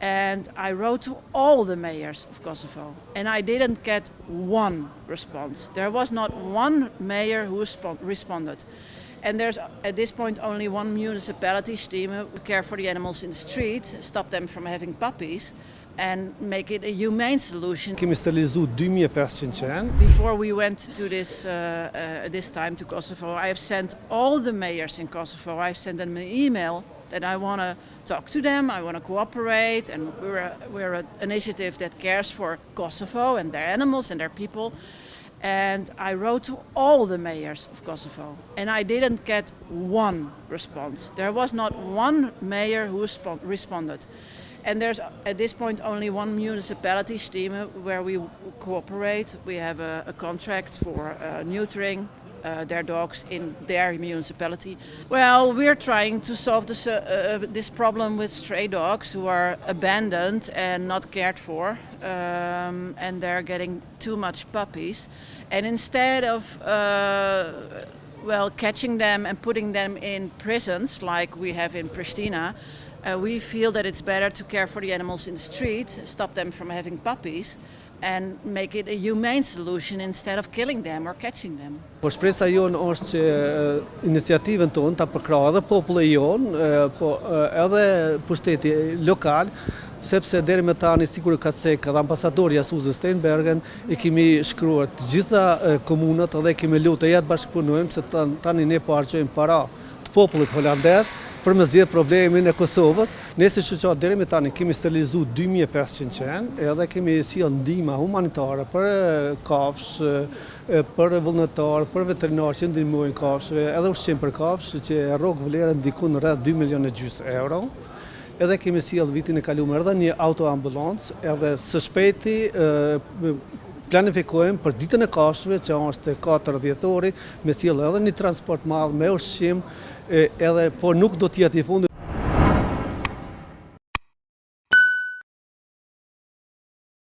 And I wrote to all the mayors of Kosovo, and I didn't get one response. There was not one mayor who responded. And there's at this point only one municipality, Stieme, who care for the animals in the street, stop them from having puppies, and make it a humane solution. Kemi sterilizuar 2500 qenë. Before we went to this time to Kosovo, I have sent all the mayors in Kosovo, I've sent them an email that I want to talk to them, I want to cooperate, and we're an initiative that cares for Kosovo and their animals and their people. And I wrote to all the mayors of Kosovo, and I didn't get one response. There was not one mayor who responded. And there's at this point only one municipality, Stieme, where we cooperate. We have a contract for neutering their dogs in their municipality. Well, we're trying to solve this problem with stray dogs who are abandoned and not cared for, and they're getting too much puppies. And instead of catching them and putting them in prisons like we have in Pristina, we feel that it's better to care for the animals in the street, stop them from having puppies, and make it a humane solution instead of killing them or catching them. Po shpresa jonë është që iniciativën tonë ta përkrahë edhe populli jonë, po edhe pushteti lokal, sepse deri me tani sikur Kacek dhe ambasadori Suze Steinbergen i kemi shkruar të gjitha komunat dhe kemi lutur ja të bashkëpunojmë se tani ne po harxojmë para të popullit holandez për me zgjedh problemin e Kosovës. Ne si shoqat deri me tani kemi sterilizuar 2500 qenë, edhe kemi sjell ndihmë humanitare për kafsh, për vullnetar, për veterinarë që ndihmojnë kafshëve, edhe ushqim për kafshë që rrok vlerën diku në rreth 2,5 milionë euro. Edhe kemi sjell vitin e kaluar edhe një autoambulancë, edhe së shpejti planifikojmë për ditën e kafshëve që është 4 dhjetori, me sjell edhe një transport madh me ushqim, edhe po nuk do të jetë i fundit.